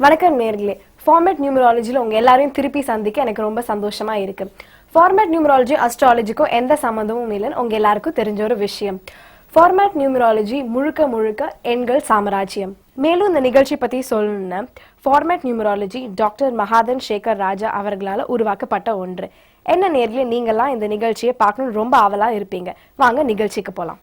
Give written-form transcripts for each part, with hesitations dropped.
வணக்கம் நேர்களே. ஃபார்மேட் நியூமராலஜியில் உங்கள் எல்லாரையும் திருப்பி சந்திக்க எனக்கு ரொம்ப சந்தோஷமா இருக்கு. ஃபார்மேட் நியூமராலஜி அஸ்ட்ராலஜிக்கும் எந்த சம்மந்தமும் இல்லைன்னு உங்கள் எல்லாருக்கும் தெரிஞ்ச ஒரு விஷயம். ஃபார்மேட் நியூமராலஜி முழுக்க முழுக்க எண்கள் சாம்ராஜ்யம். மேலும் இந்த நிகழ்ச்சி பற்றி சொல்லணும்னா format numerology doctor Mahadhan Sekar ராஜா அவர்களால் உருவாக்கப்பட்ட ஒன்று. என்ன நேர்களே, நீங்கள்லாம் இந்த நிகழ்ச்சியை பார்க்கணும் ரொம்ப ஆவலாக இருப்பீங்க. வாங்க நிகழ்ச்சிக்கு போகலாம்.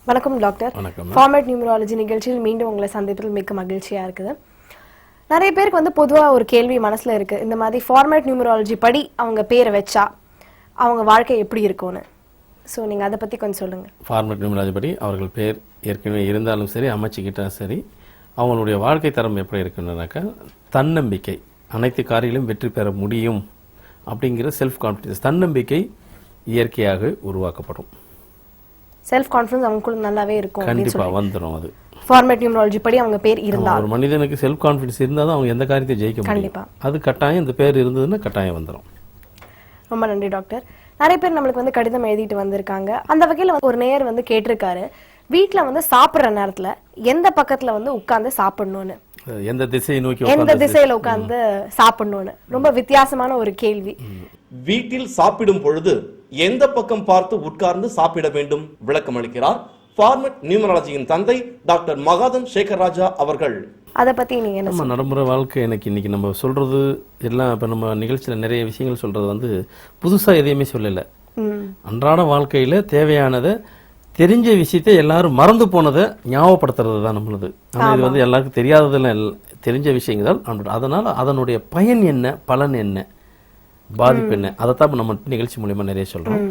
வணக்கம் டாக்டர். ஃபார்மேட் நியூமராலஜி நிகழ்ச்சியில் மீண்டும் உங்களை சந்திப்பதில் மிக்க மகிழ்ச்சியா இருக்குது. நிறைய பேருக்கு வந்து பொதுவாக ஒரு கேள்வி மனசுல இருக்கு, இந்த மாதிரி ஃபார்மேட் நியூமராலஜி படி அவங்க பேரை வச்சா அவங்க வாழ்க்கை எப்படி இருக்கும்னு. ஸோ நீங்கள் அதை பற்றி கொஞ்சம் சொல்லுங்க. ஃபார்மேட் நியூமராலஜி படி அவர்கள் பேர் ஏற்கனவே இருந்தாலும் சரி, அமைச்சிக்கிட்டாலும் சரி, அவங்களுடைய வாழ்க்கை தரம் எப்படி இருக்குன்னாக்கா தன்னம்பிக்கை, அனைத்து காரியங்களும் வெற்றி பெற முடியும் அப்படிங்கிற செல்ஃப் கான்ஃபிடன்ஸ், தன்னம்பிக்கை இயற்கையாக உருவாக்கப்படும். செல்ஃப் கான்ஃபிடன்ஸ் அவங்களுக்குள்ள நல்லாவே இருக்கும். கண்டிப்பா வந்துடும். அது ஃபார்மேட் நியூமராலஜி படி அவங்க பேர் இருந்தா, ஒரு மனிதனுக்கு செல்ஃப் கான்ஃபிடன்ஸ் இருந்தால் தான் அவங்க எந்த காரியத்தை ஜெயிக்க முடியும். கண்டிப்பா அது கட்டாயம். இந்த பேர் இருந்ததுன்னா கட்டாயம் வந்துடும். ரொம்ப நன்றி டாக்டர். நிறைய பேர் நம்மளுக்கு வந்து கடிதம் எழுதிட்டு வந்திருக்காங்க. அந்த வகையில் ஒரு நேயர் வந்து கேட்டிருக்காரு, வீட்டில் வந்து சாப்பிட்ற நேரத்தில் எந்த பக்கத்தில் வந்து உட்கார்ந்து சாப்பிடணும்னு, எந்த திசையை நோக்கி, எந்த திசையில உட்கார்ந்து சாப்பிடணும்னு. ரொம்ப வித்தியாசமான ஒரு கேள்வி. வீட்டில் சாப்பிடும் பொழுது எந்த பக்கம் பார்த்து உட்கார்ந்து சாப்பிட வேண்டும் விளக்கம் அளிக்கிறார் ஃபார்மேட் நியூமராலஜியின் தந்தை டாக்டர் மகாதன் சேகர் ராஜா அவர்கள். அதை பத்தி நீங்க என்ன? நம்ம நடைமுறை வாழ்க்கை எனக்கு இன்னைக்கு நம்ம சொல்றது எல்லாம், இப்ப நம்ம நிகழ்ச்சியில நிறைய விஷயங்கள் சொல்றது வந்து புதுசா எதையுமே சொல்லல. அன்றாட வாழ்க்கையில தேவையானதை, தெரிஞ்ச விஷயத்தை எல்லாரும் மறந்து போனதை ஞாபகப்படுத்துறது தான் நம்மளது. ஆனால் இது வந்து எல்லாருக்கும் தெரியாததெல்லாம் தெரிஞ்ச விஷயங்கள். அதனால அதனுடைய பயன் என்ன, பலன் என்ன, பாதிப்பு என்ன, அதைத்தான் நம்ம நிகழ்ச்சி மூலியமா நிறைய சொல்றோம்.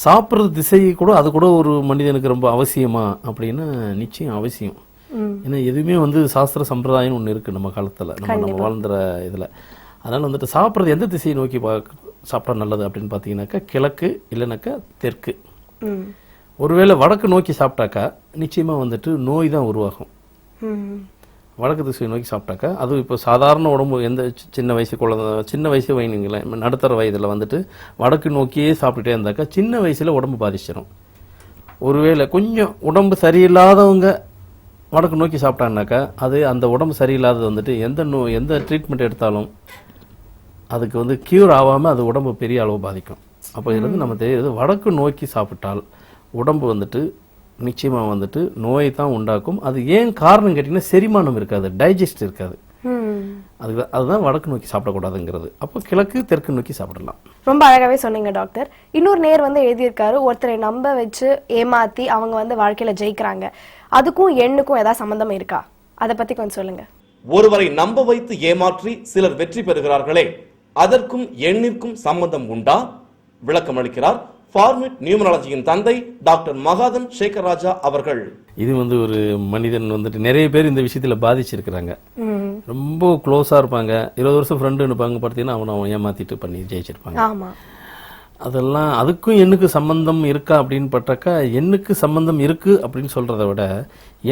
சாப்பிட்றது திசை கூட, அது கூட ஒரு மனிதனுக்கு ரொம்ப அவசியமா அப்படின்னா நிச்சயம் அவசியம். ஏன்னா எதுவுமே வந்து சாஸ்திர சம்பிரதாயம் ஒன்று இருக்கு நம்ம காலத்துல, நம்ம வாழ்ந்துற இதுல. அதனால வந்துட்டு சாப்பிட்றது எந்த திசையை நோக்கி சாப்பிட்டா நல்லது அப்படின்னு பாத்தீங்கன்னாக்கா கிழக்கு இல்லைனாக்கா தெற்கு. ஒருவேளை வடக்கு நோக்கி சாப்பிட்டாக்கா நிச்சயமா வந்துட்டு நோய் தான் உருவாகும். வடக்கு திசையை நோக்கி சாப்பிட்டாக்கா அது இப்போ சாதாரண உடம்பு, எந்த சின்ன வயசு குழந்தை, சின்ன வயசு வைங்களேன், நடுத்தர வயதில் வந்துட்டு வடக்கு நோக்கியே சாப்பிட்டுட்டே இருந்தாக்கா சின்ன வயசில் உடம்பு பாதிச்சிடும். ஒருவேளை கொஞ்சம் உடம்பு சரியில்லாதவங்க வடக்கு நோக்கி சாப்பிட்டாங்கனாக்கா அது அந்த உடம்பு சரியில்லாதது வந்துட்டு எந்த ட்ரீட்மெண்ட் எடுத்தாலும் அதுக்கு வந்து க்யூர் ஆகாமல் அது உடம்பு பெரிய அளவு பாதிக்கும். அப்போ இதுலேருந்து நம்ம தெரியுது, வடக்கு நோக்கி சாப்பிட்டால் உடம்பு வந்துட்டு நிச்சயமா வந்துட்டு நோயை தான் உண்டாக்கும். அது ஏன் காரணம் கேட்டீங்கன்னா செரிமானம் இருக்காது, டைஜஸ்ட் இருக்காது. அதுதான் வடக்கு நோக்கி சாப்பிடக்கூடாதுங்கிறது. அப்போ கிழக்கு தெற்கு நோக்கி சாப்பிடலாம். ரொம்ப அழகாவே சொன்னீங்க டாக்டர். இன்னொரு நேர் வந்து எழுதியிருக்காரு, ஒருத்தரை நம்ப வச்சு ஏமாத்தி அவங்க வந்து வாழ்க்கையில ஜெயிக்கிறாங்க, அதுக்கும் எண்ணுக்கும் ஏதாவது சம்பந்தம் இருக்கா? அதை பத்தி கொஞ்சம் சொல்லுங்க. ஒருவரை நம்ப வைத்து ஏமாற்றி சிலர் வெற்றி பெறுகிறார்களே, அதற்கும் எண்ணிற்கும் சம்பந்தம் உண்டா? விளக்கம் அளிக்கிறார் ஃபார்மேட் நியூமராலஜியின் தந்தை டாக்டர் மகாதன் சேகர் ராஜா அவர்கள். இது வந்து ஒரு மனிதன் வந்துட்டு நிறைய பேர் இந்த விஷயத்துல பாதிச்சிருக்கிறாங்க. ரொம்ப க்ளோஸா இருப்பாங்க, 20 வருஷம் ஃப்ரெண்டு இருப்பாங்க, பார்த்தீங்கன்னா அவன் ஏமாத்திட்டு பண்ணி ஜெயிச்சிருப்பாங்க. அதெல்லாம் அதுக்கும் எண்ணுக்கு சம்பந்தம் இருக்கா அப்படின்னு பட்டாக்கா எண்ணுக்கு சம்பந்தம் இருக்கு அப்படின்னு சொல்றதை விட,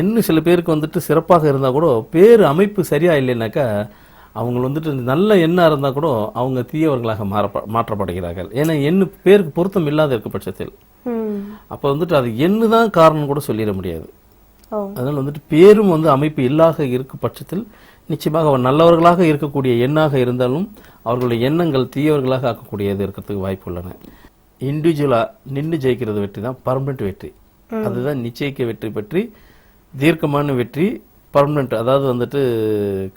எண்ணு சில பேருக்கு வந்துட்டு சிறப்பாக இருந்தா கூட பேர் அமைப்பு சரியா இல்லைன்னாக்கா அவங்க வந்துட்டு நல்ல எண்ணா இருந்தா கூட அவங்க தீயவர்களாக மாற்றப்படுகிறார்கள். ஏன்னா எண்ணு பேருக்கு பொருத்தம் இல்லாத இருக்க பட்சத்தில் அப்ப வந்துட்டு அது எண்ணு தான் காரணம் கூட சொல்லிட முடியாது. அதனால வந்துட்டு பேரும் வந்து அமைப்பு இல்லாத இருக்க பட்சத்தில் நிச்சயமாக அவர் நல்லவர்களாக இருக்கக்கூடிய எண்ணாக இருந்தாலும் அவர்களுடைய எண்ணங்கள் தீயவர்களாக ஆக்கக்கூடியது இருக்கிறதுக்கு வாய்ப்பு உள்ளன. இண்டிவிஜுவலா நின்று ஜெயிக்கிறது வெற்றி தான் பர்மனன்ட் வெற்றி. அதுதான் நிச்சயிக்க வெற்றி பற்றி தீர்க்கமான வெற்றி, பர்மனன்ட். அதாவது வந்துட்டு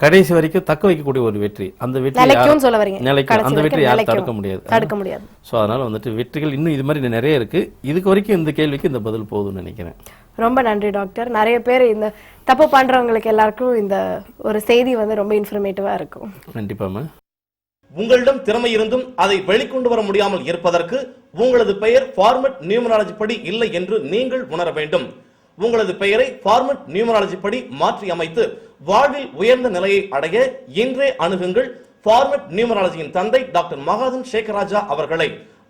கடைசி வரைக்கும் தக்க வைக்கக்கூடிய ஒரு வெற்றி. அந்த வெற்றி நிலைக்கும், அந்த வெற்றி யாரும் தடுக்க முடியாது. ஸோ அதனால வந்துட்டு வெற்றிகள் இன்னும் இது மாதிரி நிறைய இருக்கு. இதுக்கு வரைக்கும் இந்த கேள்விக்கு இந்த பதில் போகுதுன்னு நினைக்கிறேன். ரொம்ப நன்றி டாக்டர். நிறைய பேர் இந்த தப்பு பண்றவங்களுக்கு எல்லாருக்கும் இந்த ஒரு செய்தி வந்து ரொம்ப இன்ஃபர்மேட்டிவா இருக்கும். கண்டிப்பாமா. உங்களிடம் திறமை இருந்தும் அதை வெளிக்கொண்டு வர முடியாமல் இருப்பதற்கு உங்களது பெயர் ஃபார்மேட் நியூமராலஜி படி இல்லை என்று நீங்கள் உணர வேண்டும். உங்களது பெயரை ஃபார்மேட் நியூமராலஜி படி மாற்றி அமைத்து வாழ்வில் உயர்ந்த நிலையை அடைய இன்றே அணுகுங்கள் ஃபார்மேட் நியூமராலஜியின் தந்தை டாக்டர் மகாதன் சேகர் ராஜா அவர்களை.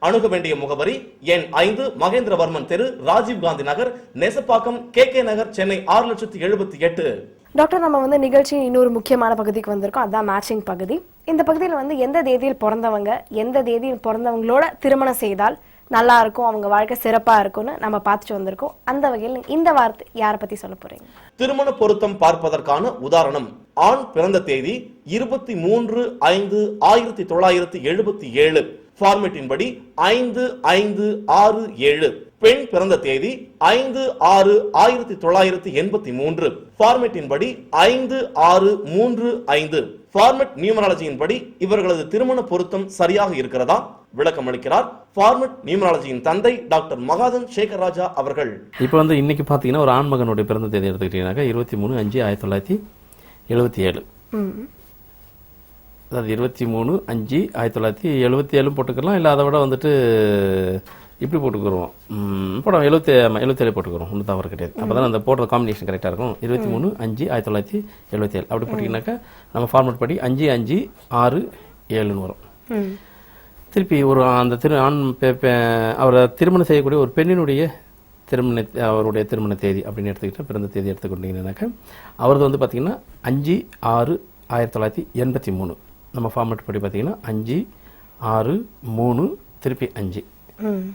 அணுக வேண்டிய முகவரி எண் 5 மகேந்திரவர்மன் தெரு, ராஜீவ் காந்தி நகர், நெசப்பாக்கம், KK நகர், சென்னை 6,78,000. டாக்டர், நம்ம வந்து நிகழ்ச்சியின் இன்னொரு முக்கியமான பகுதிக்கு வந்திருக்கோம். அதான் மேட்சிங் பகுதி. இந்த பகுதியில் வந்து எந்த தேதியில் பிறந்தவங்க எந்த தேதியில் பிறந்தவங்களோட திருமணம் செய்தால் நல்லா இருக்கும், அவங்க வாழ்க்கை சிறப்பா இருக்கும்னு நம்ம பார்த்துட்டு வந்திருக்கோம். அந்த வகையில் இந்த வார்த்தை யாரை பத்தி சொல்ல போறீங்க? திருமண பொருத்தம் பார்ப்பதற்கான உதாரணம். ஆண் பிறந்த தேதி 23/5/1977. ஃபார்மேட்டின் படி 5567. பெண் பிறந்த தேதி 5/6/1983. ஃபார்மேட்டின் படி 5635. ஃபார்மேட் நியூமராலஜியின் படி இவர்களது திருமண பொருத்தம் சரியாக இருக்கிறதா? விளக்கம் அளிக்கிறார் ஃபார்மேட் நியூமராலஜியின் தந்தை டாக்டர் மகாதன் சேகர் ராஜா அவர்கள். இப்போ வந்து இன்னைக்கு பார்த்தீங்கன்னா ஒரு ஆண் மகனுடைய பிறந்த தேதி எடுத்துக்கிட்டீங்கன்னாக்கா 23/5/1977. அதாவது 23/5/1977 போட்டுக்கலாம், இல்லை அதை விட வந்துட்டு இப்படி போட்டுக்கிறோம், படம் 77 போட்டுக்கிறோம், ஒன்றும் தவறு கிடையாது. அப்போ தான் அந்த போடுற காம்பினேஷன் கரெக்டாக இருக்கும். 23/5/1977 அப்படி போட்டிங்கனாக்கா நம்ம ஃபார்மேட் படி 5567 வரும். திருப்பி ஒரு அந்த அவரை திருமணம் செய்யக்கூடிய ஒரு பெண்ணினுடைய அவருடைய திருமண தேதி அப்படின்னு எடுத்துக்கிட்டால், பிறந்த தேதி எடுத்துக்கிட்டீங்கன்னாக்கா அவரது வந்து பார்த்தீங்கன்னா 5/6/1983. நம்ம ஃபார்மேட் படி பார்த்தீங்கன்னா 563 திருப்பி 5.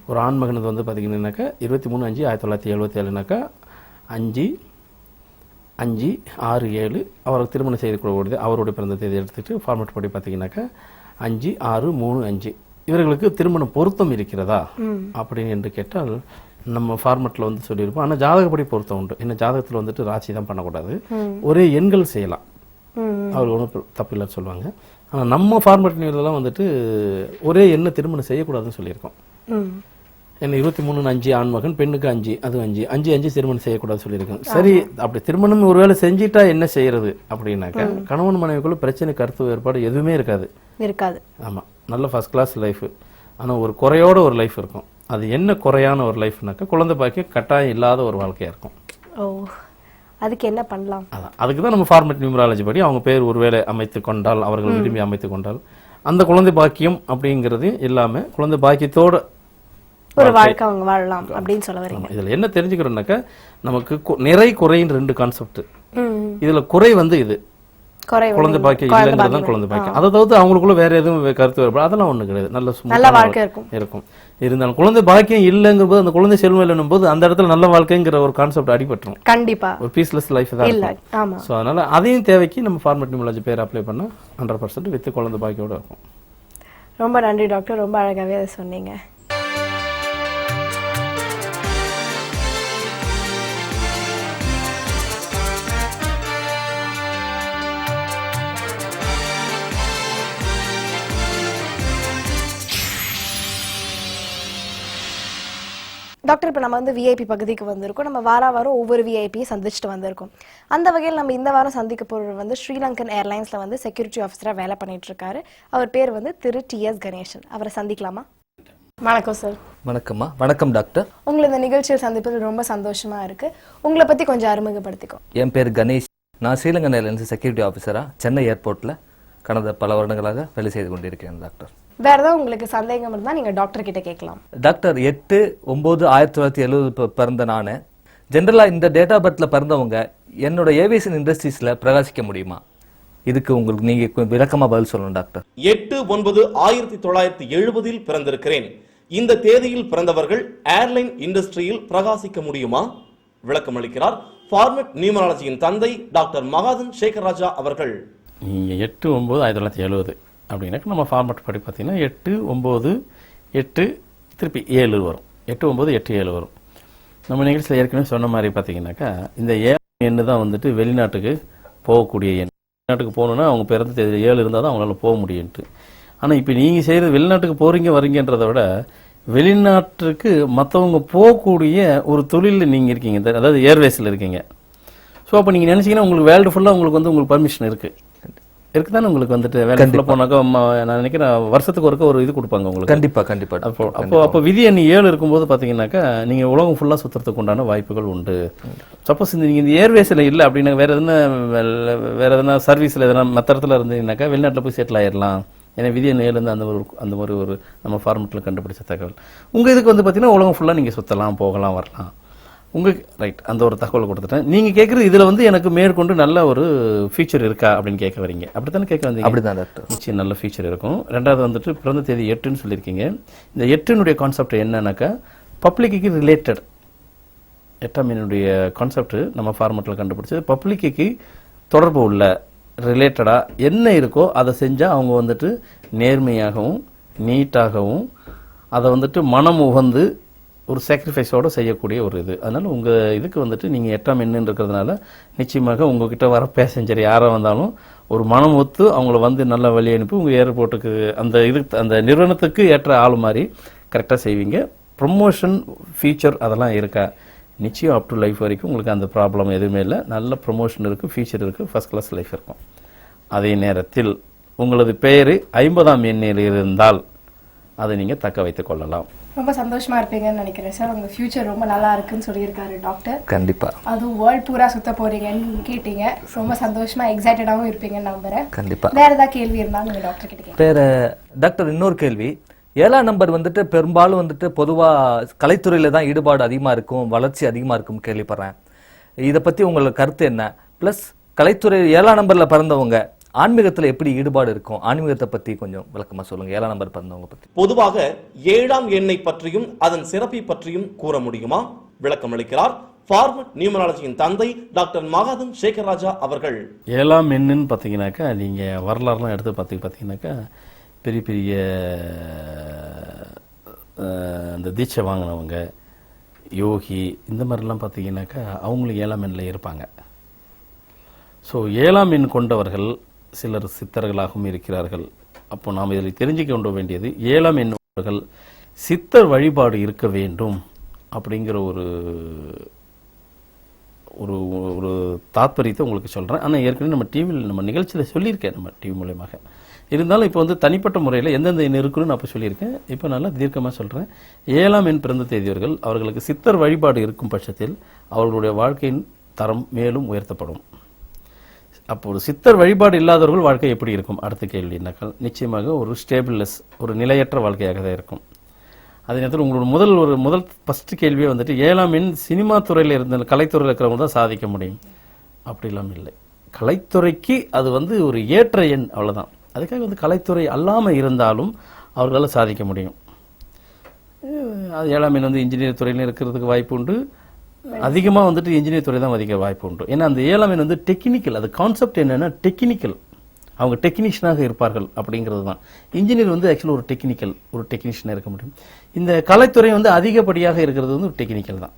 ஒரு ஆண் மகனது வந்து பார்த்தீங்கன்னாக்கா 23/5/1977னாக்கா 5567 அவருக்கு திருமணம் செய்து கொடுக்கக்கூடியது அவருடைய பிறந்த தேதி எடுத்துக்கிட்டு ஃபார்மேட் படி பார்த்தீங்கன்னாக்கா 5635. இவர்களுக்கு திருமண பொருத்தம் இருக்கிறதா அப்படின்னு என்று கேட்டால் நம்ம ஃபார்மேட்டில் வந்து சொல்லியிருப்போம். ஆனால் ஜாதகப்படி பொருத்தம் உண்டு. என்ன ஜாதகத்தில் வந்துட்டு ராசி தான் பண்ணக்கூடாது, ஒரே எண்கள் செய்யலாம், அவர் ஒன்றும் தப்பு இல்லைன்னு சொல்லுவாங்க. ஆனால் நம்ம ஃபார்மேட் நியூஸ்லாம் வந்துட்டு ஒரே எண்ணை திருமணம் செய்யக்கூடாதுன்னு சொல்லியிருக்கோம். என்ன 23/5 ஆண்மகன், பெண்ணுக்கு 5, அது 5 திருமணம் செய்யக்கூடாது சொல்லியிருக்கோம். சரி, அப்படி திருமணம் ஒருவேளை செஞ்சிட்டா என்ன செய்யறது அப்படின்னாக்கா கணவன் மனைவிக்குள்ள பிரச்சனை, கருத்து வேறுபாடு எதுவுமே இருக்காது. ஆமாம், நல்ல ஃபர்ஸ்ட் கிளாஸ் லைஃப். ஆனால் ஒரு குறையோட ஒரு லைஃப் இருக்கும். அது என்ன குறையான ஒரு லைஃப்னாக்கா குழந்தை பாக்கியம் கட்டாயம் இல்லாத ஒரு வாழ்க்கையா இருக்கும். அதுக்கு என்ன பண்ணலாம்? அதான் அதுக்கு தான் நம்ம ஃபார்மேட் நியூமராலஜி படி அவங்க பேர் ஒருவேளை அமைத்து கொண்டால், அவர்கள் விரும்பி அமைத்து கொண்டால் அந்த குழந்தை பாக்கியம் அப்படிங்கிறது இல்லாம குழந்தை பாக்கியத்தோட ஒரு வாழ்க்கை அவங்க வாழலாம் அப்படின்னு சொல்ல வரீங்க. இதுல என்ன தெரிஞ்சுக்கிறோம்னாக்கா நமக்கு நிறை குறைன்னு 2 கான்செப்ட். இதுல குறை வந்து இது குழந்தை பாக்கியம் இல்லைங்கிறது தான் குழந்தை பாக்கியம். அதை தவிர்த்து அவங்களுக்குள்ள வேற எதுவும் கருத்து வேறுபாடு அதெல்லாம் ஒண்ணு கிடையாது. நல்ல வாழ்க்கை இருக்கும். இருந்தாலும் குழந்தை பாக்கியம் இல்லைங்கிற போது அந்த குழந்தை செல்வம் இல்லைன்னும் போது அந்த இடத்துல நல்ல வாழ்க்கைங்கிற ஒரு கான்செப்ட் அடிபட்டுரும். கண்டிப்பா ஒரு பீஸ்லெஸ் லைஃப் தான் இருக்கும். ஸோ அதனால அதையும் தேவைக்கு நம்ம ஃபார்மேட் நியூமராலஜி பேர் அப்ளை பண்ணா 100% வித் குழந்தை பாக்கியோட இருக்கும். ரொம்ப நன்றி டாக்டர், ரொம்ப அழகாவே அதை சொன்னீங்க. டாக்டர், இப்போ நம்ம வந்து விஐபி பகுதிக்கு வந்திருக்கோம். நம்ம வாரம் ஒவ்வொரு விஐபியை சந்திச்சுட்டு வந்திருக்கோம். அந்த வகையில் நம்ம இந்த வாரம் சந்திக்க போகிறது வந்து ஸ்ரீலங்கன் ஏர்லைன்ஸில் வந்து செக்யூரிட்டி ஆஃபீஸராக வேலை பண்ணிட்டு இருக்காரு. அவர் பேர் வந்து திரு TS கணேசன். அவரை சந்திக்கலாமா? வணக்கம் சார். வணக்கம்மா. வணக்கம் டாக்டர். உங்களை இந்த நிகழ்ச்சியில் சந்திப்பது ரொம்ப சந்தோஷமா இருக்கு. உங்களை பற்றி கொஞ்சம் அறிமுகப்படுத்திக்கோ. என் பேர் கணேஷ். நான் ஸ்ரீலங்கன் ஏர்லைன்ஸ் செக்யூரிட்டி ஆஃபீஸராக சென்னை ஏர்போர்ட்டில் கடந்த பல வருடங்களாக வேலை செய்து கொண்டிருக்கிறேன் டாக்டர். வேற ஏதாவது உங்களுக்கு சந்தேகம் இருந்தால் நீங்கள் டாக்டர் கிட்ட கேட்கலாம். டாக்டர், 8/9/1970 பிறந்த நான் ஜென்ரலாக இந்த டேட் ஆஃப் பர்த்தில் பிறந்தவங்க என்னோட ஏவியேஷன் இண்டஸ்ட்ரீஸில் பிரகாசிக்க முடியுமா? இதுக்கு உங்களுக்கு நீங்கள் விளக்கமாக பதில் சொல்லணும் டாக்டர். 8/9/1970 பிறந்திருக்கிறேன். இந்த தேதியில் பிறந்தவர்கள் ஏர்லைன் இண்டஸ்ட்ரியில் பிரகாசிக்க முடியுமா? விளக்கம் அளிக்கிறார் ஃபார்மேட் நியூமராலஜியின் தந்தை டாக்டர் மகாதன் சேகர் ராஜா அவர்கள். 8/9/1970 அப்படின்னாக்க நம்ம ஃபார்மேட் படி பார்த்தீங்கன்னா 8/9/8 திருப்பி 7 வரும். 8/9/8/7 வரும். நம்ம நிகழ்ச்சியில் ஏற்கனவே சொன்ன மாதிரி பார்த்தீங்கன்னாக்கா இந்த 7 எண்ணு தான் வந்துட்டு வெளிநாட்டுக்கு போகக்கூடிய எண். வெளிநாட்டுக்கு போகணுன்னா அவங்க பிறந்த தேதி 7 இருந்தால் தான் அவங்களால போக முடியும்ட்டு. ஆனால் இப்போ நீங்கள் செய்கிறது வெளிநாட்டுக்கு போகிறீங்க வரீங்கன்றதை விட வெளிநாட்டுக்கு மற்றவங்க போகக்கூடிய ஒரு தொழிலில் நீங்கள் இருக்கீங்க, அதாவது ஏர்வேஸில் இருக்கீங்க. ஸோ அப்போ நீங்கள் நினச்சிங்கன்னா உங்களுக்கு வேர்ல்டு ஃபுல்லாக உங்களுக்கு பர்மிஷன் இருக்குது தானே. உங்களுக்கு வந்துட்டு வேலை போனாக்கா நான் நினைக்கிறேன் வருஷத்துக்கு ஒரு இது கொடுப்பாங்க உங்களுக்கு. கண்டிப்பா. அப்போ விதி எண் 7 இருக்கும்போது பார்த்தீங்கன்னாக்கா நீங்கள் உலகம் ஃபுல்லாக சுற்றுறதுக்கு உண்டான வாய்ப்புகள் உண்டு. சப்போஸ் நீங்கள் இந்த ஏர்வேஸில் இல்லை அப்படின்னா வேற எதுனா சர்வீஸில் எதனா மற்றத்தில் இருந்தீங்கன்னாக்கா வெளிநாட்டில் போய் செட்டில் ஆயிடலாம். ஏன்னா விதி எண் 7 அந்த மாதிரி ஒரு நம்ம ஃபார்மெட்டில் கண்டுபிடிச்ச தகவல். உங்கள் இதுக்கு வந்து பார்த்தீங்கன்னா உலகம் ஃபுல்லாக நீங்கள் சுற்றலாம், போகலாம், வரலாம். ரைட் அந்த ஒரு தகவல் கொடுத்துட்டேன். நீங்க கேட்குறது இதுல வந்து எனக்கு மேற்கொண்டு நல்ல ஒரு ஃபீச்சர் இருக்கா அப்படின்னு கேட்க வரீங்க, அப்படித்தானே கேட்க வந்தீங்க? அப்படிதான் டாக்டர். நிச்சயம் நல்ல ஃபீச்சர் இருக்கும். ரெண்டாவது வந்துட்டு பிறந்த தேதி 8ன்னு சொல்லியிருக்கீங்க. இந்த 8னுடைய கான்செப்ட் என்னன்னாக்கா பப்ளிக்கு ரிலேட்டட். 8ஆம் எண்ணுடைய கான்செப்ட் நம்ம ஃபார்மெட்டில் கண்டுபிடிச்சது பப்ளிக்கு தொடர்பு உள்ள ரிலேட்டடா என்ன இருக்கோ அதை செஞ்சா அவங்க வந்துட்டு நேர்மையாகவும் நீட்டாகவும் அதை வந்துட்டு மனம் உகந்து ஒரு சாக்ரிஃபைஸோடு செய்யக்கூடிய ஒரு இது. அதனால் உங்கள் இதுக்கு வந்துட்டு நீங்கள் 8ஆம் எண்ணுன்னு இருக்கிறதுனால நிச்சயமாக உங்ககிட்ட வர பேசஞ்சர் யாராக வந்தாலும் ஒரு மனம் ஒத்து அவங்கள வந்து நல்ல வழி அனுப்பி உங்கள் ஏர்போர்ட்டுக்கு அந்த இதுக்கு அந்த நிறுவனத்துக்கு ஏற்ற ஆள் மாதிரி கரெக்டாக செய்வீங்க. ப்ரொமோஷன் ஃபீச்சர் அதெல்லாம் இருக்கா? நிச்சயம் அப் டு லைஃப் வரைக்கும் உங்களுக்கு அந்த ப்ராப்ளம் எதுவுமே இல்லை. நல்ல ப்ரொமோஷன் இருக்குது, ஃபீச்சர் இருக்குது, ஃபர்ஸ்ட் கிளாஸ் லைஃப் இருக்கும். அதே நேரத்தில் உங்களது பெயர் 50ஆம் எண்ணில் இருந்தால் அதை நீங்கள் தக்க வைத்துக் கொள்ளலாம். ரொம்ப சந்தோஷமா இருப்பீங்கன்னு நினைக்கிறேன் சார். உங்க ஃபியூச்சர் ரொம்ப நல்லா இருக்குன்னு சொல்லியிருக்காரு டாக்டர். கண்டிப்பா. அதுவும் வேர்ல்ட் பூரா சுத்த போறீங்கன்னு கேட்டீங்க. ரொம்ப சந்தோஷமா எக்ஸைட்டடாகவும் இருப்பீங்கன்னு நம்புறேன். கண்டிப்பா. வேற ஏதாவது கேள்வி இருந்தாலும் நீங்க டாக்டர் கிட்ட கேட்க. வேற டாக்டர் இன்னொரு கேள்வி. 7ஆம் நம்பர் வந்துட்டு பெரும்பாலும் வந்துட்டு பொதுவா கலைத்துறையில தான் ஈடுபாடு அதிகமா இருக்கும், வளர்ச்சி அதிகமா இருக்கும் கேள்விப்படுறேன். இதை பத்தி உங்களுக்கு கருத்து என்ன? பிளஸ் கலைத்துறை 7ஆம் நம்பர்ல பிறந்தவங்க ஆன்மீகத்துல எப்படி ஈடுபாடு இருக்கும்? ஆன்மீகத்தை பத்தி கொஞ்சம் விளக்கமா சொல்லுங்க. 7ஆம் நம்பர் பிறந்தவங்க பத்தி. பொதுவாக 7ஆம் எண்ணை பற்றியும் அதன் சிறப்பை பற்றியும் கூற முடியுமா? விளக்கம் அளிக்கிறார் ஃபார்மட் நியூமராலஜியின் தந்தை டாக்டர் மகாதன் சேகர்ராஜா அவர்கள். 7ஆம் எண்ணுன்னு பார்த்தீங்கன்னாக்கா நீங்கள் வரலாறுலாம் எடுத்து பார்த்தீங்கன்னாக்கா பெரிய பெரிய அந்த தீட்சை வாங்கினவங்க, யோகி, இந்த மாதிரிலாம் பார்த்தீங்கன்னாக்கா அவங்களும் 7ஆம் எண்ணில் இருப்பாங்க. ஸோ 7ஆம் எண் கொண்டவர்கள் சிலர் சித்தர்களாகவும் இருக்கிறார்கள். அப்போ நாம் இதில் தெரிஞ்சுக்க கொள்ள வேண்டியது 7ஆம் எண்ணவர்கள் சித்தர் வழிபாடு இருக்க வேண்டும் அப்படிங்கிற ஒரு ஒரு ஒரு தாத்பரியத்தை உங்களுக்கு சொல்கிறேன். ஆனால் ஏற்கனவே நம்ம டிவியில் நம்ம நிகழ்ச்சியில் சொல்லியிருக்கேன், நம்ம டிவி மூலமாக. இருந்தாலும் இப்போ வந்து தனிப்பட்ட முறையில் எந்தெந்த எண் இருக்குன்னு நான் அப்போ சொல்லியிருக்கேன். இப்போ நல்லா தீர்க்கமாக சொல்கிறேன். 7ஆம் எண் பிறந்த தேதியவர்கள் அவர்களுக்கு சித்தர் வழிபாடு இருக்கும் பட்சத்தில் அவர்களுடைய வாழ்க்கையின் தரம் மேலும் உயர்த்தப்படும். அப்போ ஒரு சித்தர் வழிபாடு இல்லாதவர்கள் வாழ்க்கை எப்படி இருக்கும்? அடுத்த கேள்வி என்னக்கா, நிச்சயமாக ஒரு ஸ்டேபிள்னஸ், ஒரு நிலையற்ற வாழ்க்கையாக தான் இருக்கும். அதே நேரத்தில் உங்களோட முதல் ஃபர்ஸ்ட் கேள்வியே வந்துட்டு 7ஆம் எண் சினிமா துறையில் இருந்த கலைத்துறையில் இருக்கிறவங்க தான் சாதிக்க முடியும் அப்படிலாம் இல்லை. கலைத்துறைக்கு அது வந்து ஒரு ஏற்ற எண், அவ்வளோதான். அதுக்காக வந்து கலைத்துறை அல்லாமல் இருந்தாலும் அவர்களால் சாதிக்க முடியும். அது 7ஆம் எண் வந்து இன்ஜினியர் துறையில் இருக்கிறதுக்கு வாய்ப்பு உண்டு. அதிகமாக வந்துட்டு இன்ஜினியர் துறை தான் அதிக வாய்ப்பு உண்டு. ஏன்னா அந்த 7ஆம் எண் வந்து டெக்னிக்கல், அது கான்செப்ட் என்னன்னா டெக்னிக்கல், அவங்க டெக்னீஷியனாக இருப்பார்கள் அப்படிங்கிறது தான். இன்ஜினியர் வந்து ஆக்சுவலாக ஒரு டெக்னீஷியனாக இருக்க முடியும். இந்த கலைத்துறை வந்து அதிகப்படியாக இருக்கிறது வந்து ஒரு டெக்னிக்கல் தான்.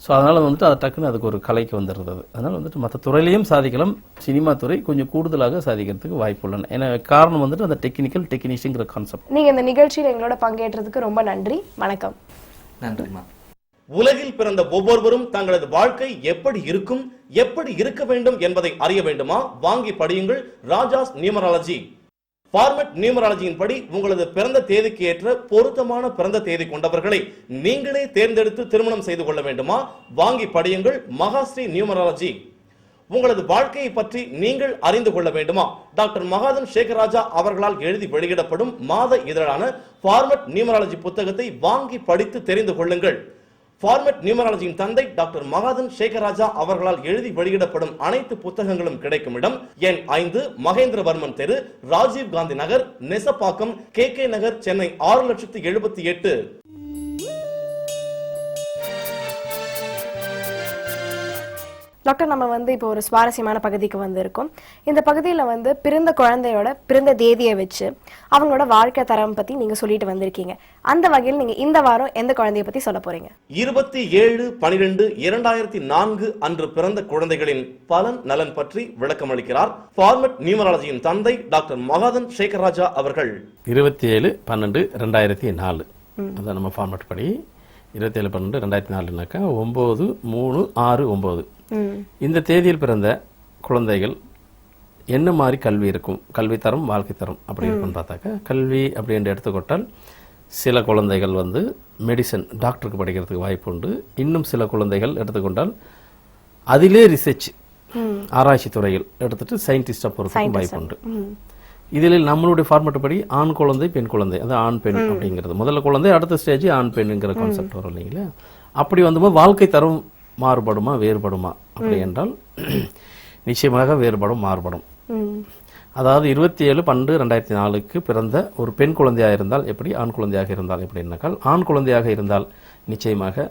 ஸோ அதனால் வந்துட்டு அது டக்குன்னு அதுக்கு ஒரு கலைக்கு வந்துடுறது. அதனால் வந்துட்டு மற்ற துறையிலையும் சாதிக்கலாம், சினிமா துறை கொஞ்சம் கூடுதலாக சாதிக்கிறதுக்கு வாய்ப்பு உள்ளன. ஏன்னா காரணம் வந்துட்டு அந்த டெக்னிஷியங்கிற கான்செப்ட். நீங்கள் இந்த நிகழ்ச்சியில் எங்களோட பங்கேற்றதுக்கு ரொம்ப நன்றி. வணக்கம். நன்றிம்மா. உலகில் பிறந்த ஒவ்வொருவரும் தங்களது வாழ்க்கை எப்படி இருக்கும், எப்படி இருக்க வேண்டும் என்பதை அறிய வேண்டுமா? வாங்கி படியுங்கள் ராஜாஸ் நியூமராலஜி. ஃபார்மட் நியூமராலஜியின் படி உங்களது பிறந்த தேதிக்கு ஏற்ற பொருத்தமான பிறந்த தேதி கொண்டவர்களை நீங்களே தேர்ந்தெடுத்து திருமணம் செய்து கொள்ள வேண்டுமா? வாங்கி படியுங்கள் மகாஸ்ரீ நியூமராலஜி. உங்களது வாழ்க்கையை பற்றி நீங்கள் அறிந்து கொள்ள வேண்டுமா? டாக்டர் மகாதன் சேகர்ராஜா அவர்களால் எழுதி வெளியிடப்படும் மாத இதழான ஃபார்மட் நியூமராலஜி புத்தகத்தை வாங்கி படித்து தெரிந்து கொள்ளுங்கள். ஃபார்மட் நியூமராலஜியின் தந்தை டாக்டர் மகாதன் சேகர்ராஜா அவர்களால் எழுதி வெளியிடப்படும் அனைத்து புத்தகங்களும் கிடைக்கும் இடம் எண் 5, மகேந்திரவர்மன் தெரு, ராஜீவ் காந்தி நகர், நெசப்பாக்கம், KK நகர், சென்னை 6,78,000. டாக்டர், நம்ம வந்து இப்போ ஒரு சுவாரஸ்யமான பகுதிக்கு வந்திருக்கோம். இந்த பகுதியில் வந்து பிறந்த குழந்தையோட பிறந்த தேதியை வச்சு அவங்களோட வாழ்க்கை தரம் பற்றி நீங்கள் சொல்லிட்டு வந்திருக்கீங்க. அந்த வகையில் நீங்கள் இந்த வாரம் எந்த குழந்தைய பற்றி சொல்ல போறீங்க? 27/12/2004 அன்று பிறந்த குழந்தைகளின் பலன் நலன் பற்றி விளக்கம் அளிக்கிறார் ஃபார்மட் நியூமராலஜியின் தந்தை டாக்டர் மகாதன் சேகர்ராஜா அவர்கள். 27/12/2004 அதான் நம்ம ஃபார்மட் படி 27/12/2004னாக்கா 9/3/6/9 இந்த தேதியில் பிறந்த குழந்தைகள் என்ன மாதிரி கல்வி இருக்கும், கல்வி தரம், வாழ்க்கை தரம் அப்படி இருக்குன்னு பார்த்தாக்கா, கல்வி அப்படி என்று எடுத்துக்கொண்டால் சில குழந்தைகள் வந்து மெடிசன் டாக்டருக்கு படிக்கிறதுக்கு வாய்ப்பு உண்டு. இன்னும் சில குழந்தைகள் எடுத்துக்கொண்டால் அதிலே ரிசர்ச் ஆராய்ச்சி துறையில் எடுத்துட்டு சயின்டிஸ்டாக போகிறதுக்கு வாய்ப்பு உண்டு. இதில் நம்மளுடைய ஃபார்மட் படி ஆண் குழந்தை பெண் குழந்தை, அது ஆண் பெண் அப்படிங்கிறது முதல்ல குழந்தை, அடுத்த ஸ்டேஜ் ஆண் பெண்ணுங்கிற கான்செப்ட் வரும் இல்லைங்களா. அப்படி வந்தபோது வாழ்க்கை தரம் மாறுபடுமா வேறுபடுமா அப்படி என்றால் நிச்சயமாக வேறுபடும் மாறுபடும். அதாவது 27/12/2004 பிறந்த ஒரு பெண் குழந்தையாக இருந்தால் எப்படி, ஆண் குழந்தையாக இருந்தால் எப்படின்னாக்கால், ஆண் குழந்தையாக இருந்தால் நிச்சயமாக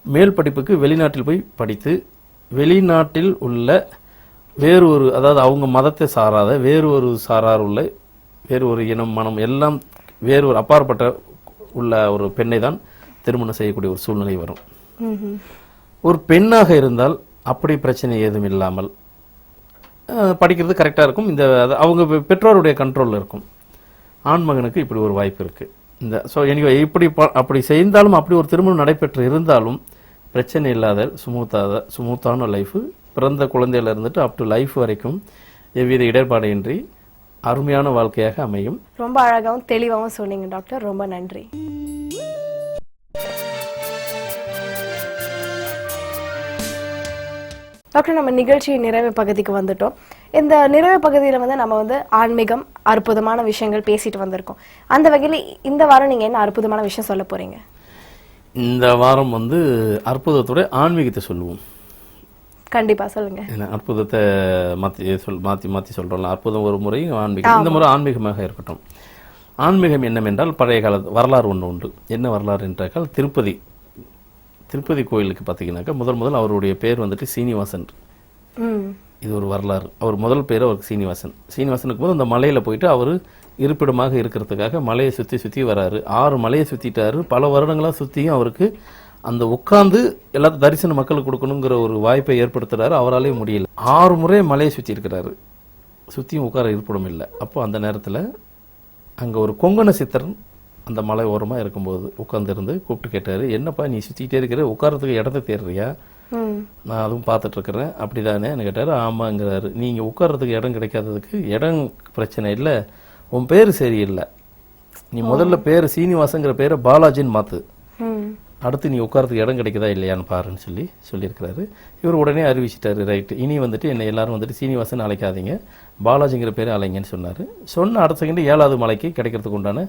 மேல் படிப்புக்கு வெளிநாட்டில் போய் படித்து வெளிநாட்டில் உள்ள வேறு ஒரு, அதாவது அவங்க மதத்தை சாராத வேறு ஒரு சாரார் உள்ள வேறு ஒரு இனம் மனம் எல்லாம் வேறு ஒரு அப்பாற்பட்ட உள்ள ஒரு பெண்ணை தான் திருமணம் செய்யக்கூடிய ஒரு சூழ்நிலை வரும். ஒரு பெண்ணாக இருந்தால் அப்படி பிரச்சனை ஏதும் இல்லாமல் படிக்கிறது கரெக்டாக இருக்கும். இந்த அவங்க பெற்றோருடைய கண்ட்ரோலில் இருக்கும். ஆண் மகனுக்கு இப்படி ஒரு வாய்ப்பு இருக்குது. இந்த ஸோ எனிவே இப்படி அப்படி செய்தாலும் அப்படி ஒரு திருமணம் நடைபெற்று இருந்தாலும் பிரச்சனை இல்லாத ஸ்மூத்தான லைஃபு, பிறந்த குழந்தையில இருந்துட்டு அப் டு லைஃப் வரைக்கும் எவ்வித இடர்பாடையின்றி அருமையான வாழ்க்கையாக அமையும். ரொம்ப அழகாகவும் தெளிவாகவும் சொன்னீங்க டாக்டர். ரொம்ப நன்றி. டாக்டர், நம்ம நிகழ்ச்சி நிறைவு பகுதிக்கு வந்துட்டோம். இந்த நிறைவு பகுதியில் வந்து நம்ம வந்து ஆன்மீகம், அற்புதமான விஷயங்கள் பேசிட்டு வந்திருக்கோம். அந்த வகையில் இந்த வாரம் நீங்கள் என்ன அற்புதமான விஷயம் சொல்ல போறீங்க? இந்த வாரம் வந்து அற்புதத்தோட ஆன்மீகத்தை சொல்லுவோம். கண்டிப்பா சொல்லுங்க. அற்புதத்தை மாற்றி சொல்றோம்ல, அற்புதம் ஒரு முறை, ஆன்மீகம் இந்த முறை ஆன்மீகமாக இருக்கட்டும். ஆன்மீகம் என்னவென்றால் பழைய கால வரலாறு ஒன்று உண்டு. என்ன வரலாறு என்றால், திருப்பதி கோயிலுக்கு பார்த்தீங்கன்னாக்கா முதல் அவருடைய பேர் வந்துட்டு சீனிவாசன். இது ஒரு வரலாறு. அவர் முதல் பேர் அவருக்கு சீனிவாசனுக்கு போது அந்த மலையில் போயிட்டு அவர் இருப்பிடமாக இருக்கிறதுக்காக மலையை சுற்றி வராரு. 6 மலையை சுற்றிட்டாரு. பல வருடங்களாக சுற்றியும் அவருக்கு அந்த உட்காந்து எல்லாத்தையும் தரிசன மக்களுக்கு கொடுக்கணுங்கிற ஒரு வாய்ப்பை ஏற்படுத்துறாரு. அவராலே முடியல. 6 முறை மலையை சுற்றி இருக்கிறாரு. சுற்றியும் உட்கார இருப்பிடம் இல்லை. அப்போ அந்த நேரத்தில் அங்கே ஒரு கொங்கண சித்தரன் அந்த மலை ஓரமாக இருக்கும்போது உட்காந்துருந்து கூப்பிட்டு கேட்டார், என்னப்பா நீ சுற்றிக்கிட்டே இருக்கிற, உட்காரத்துக்கு இடத்த தேடுறியா? நான் அதுவும் பார்த்துட்டு இருக்கிறேன், அப்படிதானே கேட்டார். ஆமாங்கிறாரு. நீங்கள் உட்காரத்துக்கு இடம் கிடைக்காததுக்கு இடம் பிரச்சனை இல்லை, உன் பேர் சரியில்லை. நீ முதல்ல பேர் சீனிவாசங்கிற பேரை பாலாஜின்னு மாற்று, அடுத்து நீ உட்காரத்துக்கு இடம் கிடைக்குதா இல்லையான்னு பாருன்னு சொல்லியிருக்கிறாரு. இவர் உடனே அறிவிச்சிட்டாரு, ரைட்டு இனி வந்துட்டு என்னை எல்லாரும் வந்துட்டு சீனிவாசன் அழைக்காதீங்க, பாலாஜிங்கிற பேரை அழைங்கன்னு சொன்னார். சொன்ன அடுத்த செகண்ட் 7வது மலைக்கு கிடைக்கிறதுக்கு உண்டான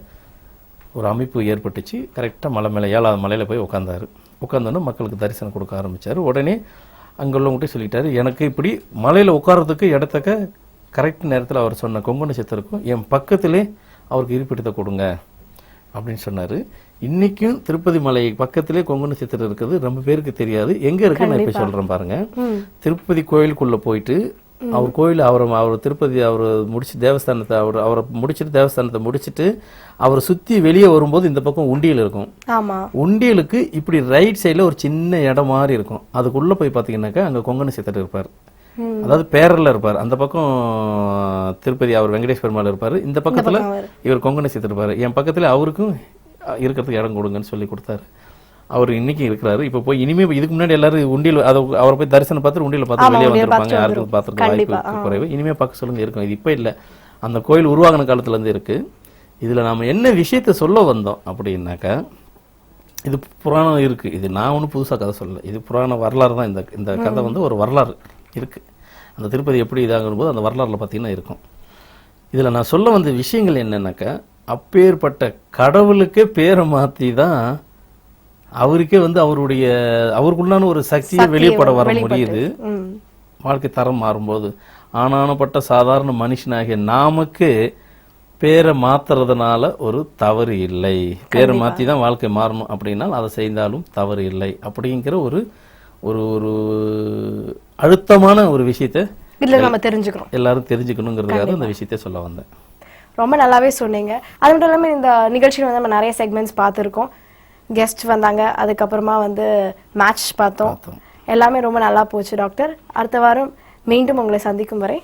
ஒரு அமைப்பு ஏற்பட்டுச்சு. கரெக்டாக மலை மேலே 7வது மலையில் போய் உட்காந்தோன்னே மக்களுக்கு தரிசனம் கொடுக்க ஆரம்பித்தார். உடனே அங்கே உள்ளவங்ககிட்ட சொல்லிட்டாரு, எனக்கு இப்படி மலையில் உட்காரத்துக்கு இடத்துக்க கரெக்ட் நேரத்தில் அவர் சொன்ன கொங்கண சித்தருக்கும் என் பக்கத்திலே அவருக்கு இருப்பிடத்தை கொடுங்க அப்படின்னு சொன்னார். இன்றைக்கும் திருப்பதி மலை பக்கத்திலே கொங்கண சித்தர் இருக்குது. ரொம்ப பேருக்கு தெரியாது. எங்கே இருக்குன்னு நான் இப்போ சொல்கிறேன் பாருங்கள். திருப்பதி கோயிலுக்குள்ளே போயிட்டு அவர் கோயில் அவர் திருப்பதி அவர் முடிச்சு தேவஸ்தானத்தை அவரை முடிச்சுட்டு தேவஸ்தானத்தை முடிச்சுட்டு அவரை சுற்றி வெளியே வரும்போது இந்த பக்கம் உண்டியல் இருக்கும். உண்டியலுக்கு இப்படி ரைட் சைடில் ஒரு சின்ன இடம் மாதிரி இருக்கும். அதுக்குள்ளே போய் பார்த்தீங்கன்னாக்கா அங்கே கொங்கண சித்தர் இருப்பார். அதாவது பேரரில் இருப்பார். அந்த பக்கம் திருப்பதி அவர் வெங்கடேஷ் பெருமாள் இருப்பார். இந்த பக்கத்தில் இவர் கொங்கண சித்தர் இருப்பார். என் பக்கத்தில் அவருக்கும் இருக்கிறதுக்கு இடம் கொடுங்கன்னு சொல்லி கொடுத்தாரு. அவர் இன்னைக்கு இருக்கிறாரு. இப்போ போய் இனிமே இதுக்கு முன்னாடி எல்லாரும் உண்டியல் அவரை போய் தரிசனம் பார்த்துட்டு உண்டியல் பார்த்து வெளியே வந்திருப்பாங்க. யாருக்கும் பார்த்துருக்கு வாய்ப்பு குறைவு. இனிமே பார்க்க சொல்லுங்க, இருக்கும். இது இப்போ இல்லை, அந்த கோயில் உருவாகின காலத்துலேருந்து இருக்கு. இதில் நாம் என்ன விஷயத்த சொல்ல வந்தோம் அப்படின்னாக்கா, இது புராணம் இருக்கு. இது நான் ஒன்றும் புதுசாக கதை சொல்லலை, இது புராண வரலாறு தான். இந்த கதை வந்து ஒரு வரலாறு இருக்கு. அந்த திருப்பதி எப்படி இதாகும் போது அந்த வரலாறுல பார்த்தீங்கன்னா இருக்கும். இதில் நான் சொல்ல வந்த விஷயங்கள் என்னன்னாக்கா, அப்பேற்பட்ட கடவுளுக்கே பேரை மாற்றி தான் அவருக்கே வந்து அவருக்குள்ளான ஒரு சக்தியை வெளிப்பட வர முடியுது. வாழ்க்கை தரம் மாறும்போது ஆனானப்பட்ட சாதாரண மனுஷனாகிய நாமக்கு பேரை மாத்துறதுனால ஒரு தவறு இல்லை. பேரை மாற்றி தான் வாழ்க்கை மாறணும் அப்படின்னா அதை செய்தாலும் தவறு இல்லை அப்படிங்கிற ஒரு ஒரு அழுத்தமான ஒரு விஷயத்தை நம்ம தெரிஞ்சுக்கிறோம், எல்லாரும் தெரிஞ்சுக்கணுங்கிறதுக்காக இந்த விஷயத்தை சொல்ல வந்தேன். ரொம்ப நல்லாவே சொன்னீங்க. அது மட்டும் இல்லாமல் இந்த நிகழ்ச்சியில் வந்து நம்ம நிறைய செக்மெண்ட்ஸ் பார்த்துருக்கோம். கெஸ்ட் வந்தாங்க, அதுக்கப்புறமா வந்து மேட்ச் பார்த்தோம். எல்லாமே ரொம்ப நல்லா போச்சு டாக்டர். அடுத்த வாரம் மீண்டும் உங்களை சந்திக்கும் வரை